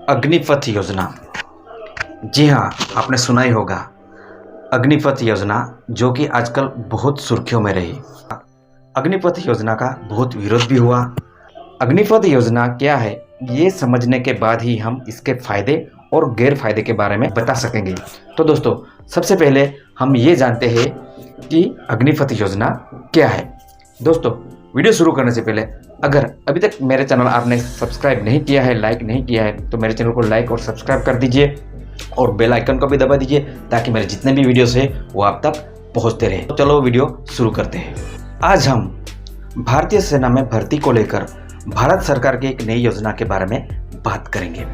अग्निपथ योजना। जी हाँ, आपने सुना ही होगा अग्निपथ योजना, जो कि आजकल बहुत सुर्खियों में रही। अग्निपथ योजना का बहुत विरोध भी हुआ। अग्निपथ योजना क्या है, ये समझने के बाद ही हम इसके फायदे और गैर फायदे के बारे में बता सकेंगे। तो दोस्तों, सबसे पहले हम ये जानते हैं कि अग्निपथ योजना क्या है। दोस्तों, वीडियो शुरू करने से पहले अगर अभी तक मेरे चैनल आपने सब्सक्राइब नहीं किया है, लाइक नहीं किया है, तो मेरे चैनल को लाइक और सब्सक्राइब कर दीजिए और बेल आइकन को भी दबा दीजिए ताकि मेरे जितने भी वीडियोस है वो आप तक पहुंचते रहे। तो चलो वीडियो शुरू करते हैं। आज हम भारतीय सेना में भर्ती को लेकर भारत सरकार की एक नई योजना के बारे में बात करेंगे।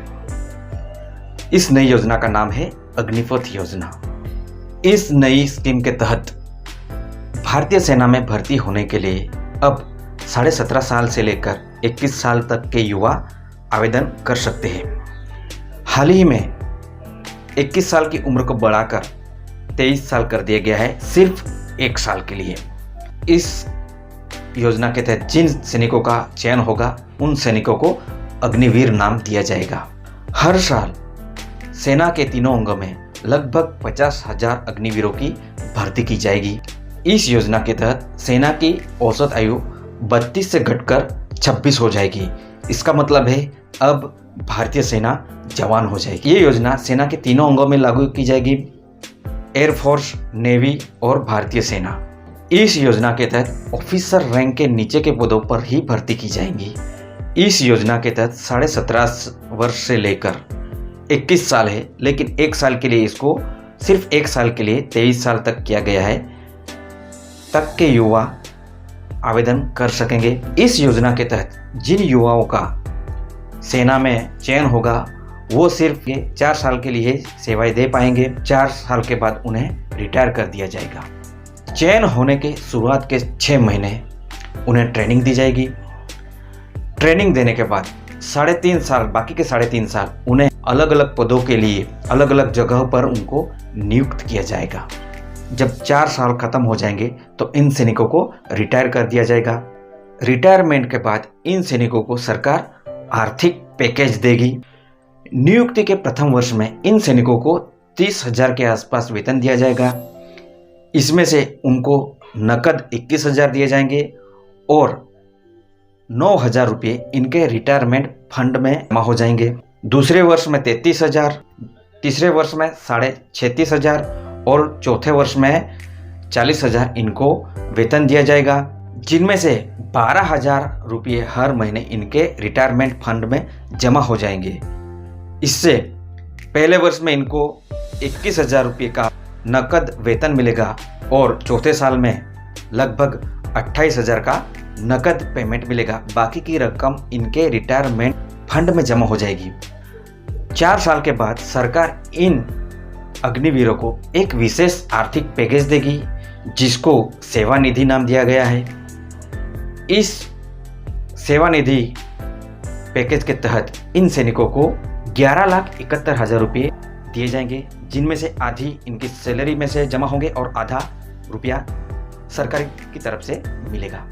इस नई योजना का नाम है अग्निपथ योजना। इस नई स्कीम के तहत भारतीय सेना में भर्ती होने के लिए अब 17.5 साल से लेकर 21 साल तक के युवा आवेदन कर सकते हैं। हाल ही में 21 साल की उम्र को बढ़ाकर 23 साल कर दिया गया है, सिर्फ 1 साल के लिए। इस योजना के तहत जिन सैनिकों का चयन होगा उन सैनिकों को अग्निवीर नाम दिया जाएगा। हर साल सेना के तीनों अंगों में लगभग 50,000 अग्निवीरों की भर्ती की जाएगी। इस योजना के तहत सेना की औसत आयु 32 से घटकर 26 हो जाएगी। इसका मतलब है अब भारतीय सेना जवान हो जाएगी। ये योजना सेना के तीनों अंगों में लागू की जाएगी, एयरफोर्स, नेवी और भारतीय सेना। इस योजना के तहत ऑफिसर रैंक के नीचे के पदों पर ही भर्ती की जाएंगी। इस योजना के तहत 17.5 वर्ष से लेकर 21 साल है, लेकिन 1 साल के लिए इसको सिर्फ 1 साल के लिए 23 साल तक किया गया है, तक के युवा आवेदन कर सकेंगे। इस योजना के तहत जिन युवाओं का सेना में चयन होगा वो सिर्फ 4 साल के लिए सेवाएं दे पाएंगे। 4 साल के बाद उन्हें रिटायर कर दिया जाएगा। चयन होने के शुरुआत के 6 महीने उन्हें ट्रेनिंग दी जाएगी। ट्रेनिंग देने के बाद 3.5 साल, बाकी के 3.5 साल उन्हें अलग अलग पदों के लिए अलग अलग जगह पर उनको नियुक्त किया जाएगा। जब 4 साल खत्म हो जाएंगे तो इन सैनिकों को रिटायर कर दिया जाएगा। रिटायरमेंट के बाद इन सैनिकों को सरकार आर्थिक पैकेज देगी। नियुक्ति के प्रथम वर्ष में इन सैनिकों को 30,000 के आसपास वेतन दिया जाएगा। इसमें से उनको नकद 21,000 दिए जाएंगे और 9,000 रुपये इनके रिटायरमेंट फंड में जमा हो जाएंगे। दूसरे वर्ष में 33,000, तीसरे वर्ष में 36,500 और चौथे वर्ष में 40,000 इनको वेतन दिया जाएगा, जिनमें से 12,000 रुपये हर महीने इनके रिटायरमेंट फंड में जमा हो जाएंगे। इससे पहले वर्ष में इनको 21,000 रुपये का नकद वेतन मिलेगा और चौथे साल में लगभग 28,000 का नकद पेमेंट मिलेगा। बाकी की रकम इनके रिटायरमेंट फंड में जमा हो जाएगी। 4 साल के बाद सरकार इन अग्निवीरों को एक विशेष आर्थिक पैकेज देगी, जिसको सेवा निधि नाम दिया गया है। इस सेवा निधि पैकेज के तहत इन सैनिकों को 11,71,000 रुपये दिए जाएंगे, जिनमें से आधी इनकी सैलरी में से जमा होंगे और आधा रुपया सरकार की तरफ से मिलेगा।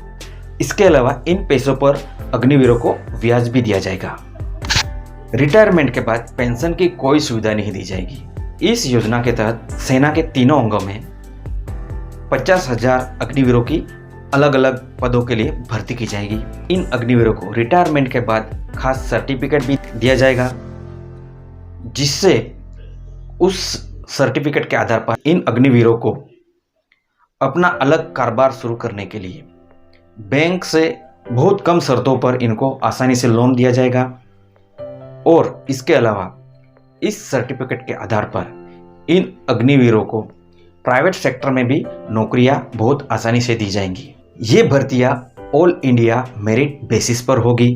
इसके अलावा इन पैसों पर अग्निवीरों को ब्याज भी दिया जाएगा। रिटायरमेंट के बाद पेंशन की कोई सुविधा नहीं दी जाएगी। इस योजना के तहत सेना के तीनों अंगों में 50,000 अग्निवीरों की अलग अलग पदों के लिए भर्ती की जाएगी। इन अग्निवीरों को रिटायरमेंट के बाद खास सर्टिफिकेट भी दिया जाएगा, जिससे उस सर्टिफिकेट के आधार पर इन अग्निवीरों को अपना अलग कारोबार शुरू करने के लिए बैंक से बहुत कम शर्तों पर इनको आसानी से लोन दिया जाएगा। और इसके अलावा इस सर्टिफिकेट के आधार पर इन अग्निवीरों को प्राइवेट सेक्टर में भी नौकरियां बहुत आसानी से दी जाएंगी। ये भर्तियां ऑल इंडिया मेरिट बेसिस पर होगी।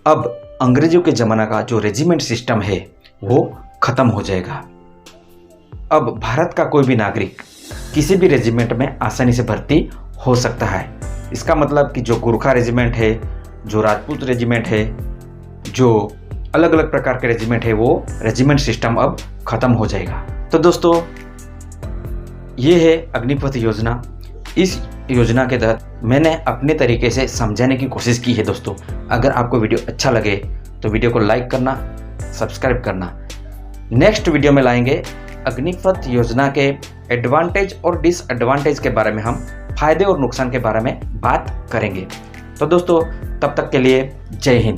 अब अंग्रेजों के ज़माना का जो रेजिमेंट सिस्टम है वो ख़त्म हो जाएगा। अब भारत का कोई भी नागरिक किसी भी रेजिमेंट में आसानी से भर्ती हो सकता है। इसका मतलब कि जो गुरखा रेजिमेंट है, जो राजपूत रेजिमेंट है, जो अलग अलग प्रकार के रेजिमेंट है, वो रेजिमेंट सिस्टम अब ख़त्म हो जाएगा। तो दोस्तों, ये है अग्निपथ योजना। इस योजना के तहत मैंने अपने तरीके से समझाने की कोशिश की है। दोस्तों, अगर आपको वीडियो अच्छा लगे तो वीडियो को लाइक करना, सब्सक्राइब करना। नेक्स्ट वीडियो में लाएंगे अग्निपथ योजना के एडवांटेज और डिसएडवांटेज के बारे में, हम फायदे और नुकसान के बारे में बात करेंगे। तो दोस्तों, तब तक के लिए जय हिंद।